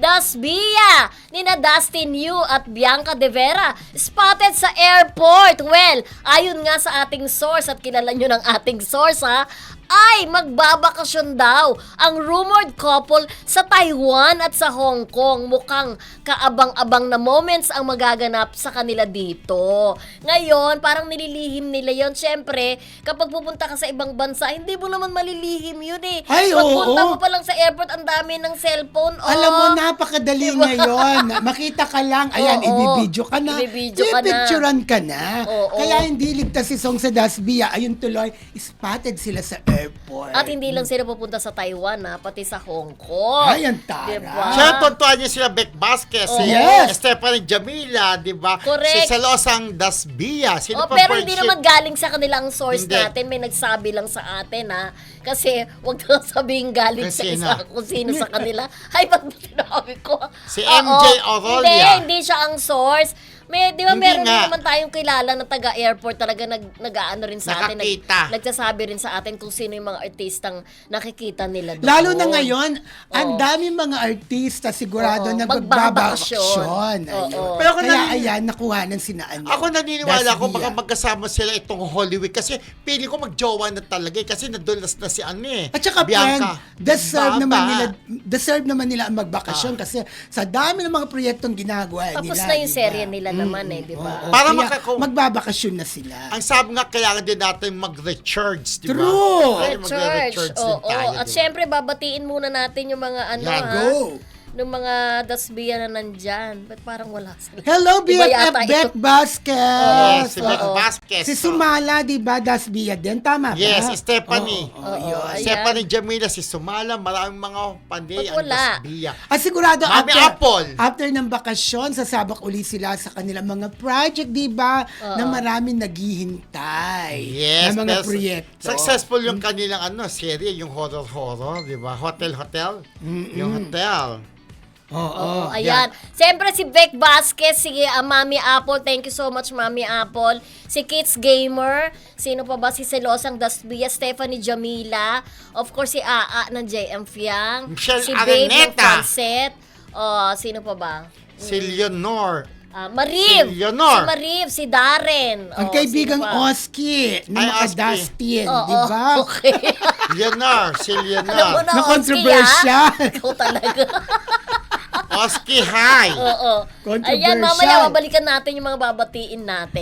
Dasbia, nina Dustin Yu at Bianca De Vera, spotted sa airport. Well, ayon nga sa ating source, at kilala nyo ng ating source ay magbabakasyon daw ang rumored couple sa Taiwan at sa Hong Kong. Mukhang kaabang-abang na moments ang magaganap sa kanila dito. Ngayon, parang nililihim nila yon. Siyempre, kapag pupunta ka sa ibang bansa, hindi mo naman malilihim yun eh. Ay, pagpunta oo. mo pa lang sa airport, ang dami ng cellphone. Alam mo, napakadali ngayon. Makita ka lang, ayan, ibibidyo ka na, Ibibidyo ka na. ipipicturan ka na. Oo. Kaya hindi ligtas si Song sa Dasbia. Ayun tuloy, spotted sila sa airport. At hindi lang sila pupunta sa Taiwan, pati sa Hong Kong. Ay, ang tara. Diba? Siya, tuntuan niya sila Beck Vasquez, si Yes. Stephanie Jamila, di ba? Correct. Si Salosang Dasbia. Sino pa Pero friendship? hindi naman galing sa kanilang source Hindi. natin. May nagsabi lang sa atin kasi wag na sabihin galing Kung sa sino? isa kung sino sa kanila. Ay, ba't ba sinabi ko? Si Oo. MJ Orolia. Hindi siya ang source. Di ba Hindi meron nga. din naman tayong kilala na taga-airport talaga nag-aano rin sa atin. Nakakita. Nagsasabi rin sa atin kung sino yung mga artistang nakikita nila doon. Lalo na ngayon, ang Oo. dami mga artista sigurado Oo. na Magbabakasyon. magbabakasyon. Oo. Pero ako Kaya ayan, nakuha ng sinaan. Ako naniniwala ko Dasbia. baka magkasama sila itong Holy Week kasi pili ko magjowa na talaga kasi nadulas na si At saka Bianca. friend, deserve Baba. naman nila ang magbakasyon kasi sa dami ng mga proyektong ginagawa Tapos nila. na yung diba? serye nila naman di ba? Oo, Para kaya magbabakasyon na sila. Ang sabi nga, kailangan din natin mag-recharge, di ba? True. Kailangan Church. mag-recharge din Oo. tayo, At di ba? syempre, babatiin muna natin yung mga Go. ng mga Dasbia na nandyan. Ba't parang wala sila? Hello, Iba BFF yata Beck ito. Vasquez. Yes, si Beck Oo. Vasquez. Si Sumala, di ba, Dasbia din? Tama ba? Yes, Stephanie. Oo, Oo, yun. ayan. Stephanie Jamila, si Sumala, maraming mga panday Ba't ang wala? Dasbia. At sigurado Mami Apple. after ng bakasyon, sasabak uli sila sa kanilang mga project, di ba? Na maraming naghihintay Yes, na mga pero proyekto. successful yung kanilang serye, yung horror-horror, di ba? Hotel. Yung hotel. Oo. Ayan. Siyempre si Beck Vasquez, si Mami Apple. Thank you so much, Mami Apple. Si Kids Gamer. Sino pa ba? Si Celosang Dasbia. Stephanie Jamila. Of course, si Aa ng JM Fiang. Michelle Si Babe ng Araneta. Francet. Sino pa ba? Si Leonor. Mariv. Si Leonor. Si Mariv. Si Darren. Ang kaibigang sino pa? Oski Ay, na mga Oski. Dustin, Oo, di ba? Okay. Leonor. Si Alam mo Leonor. na, Na Oski, controversial. Ikaw talaga. Oski High. Oo. Controversial. Ayan, mamaya babalikan natin yung mga babatiin natin.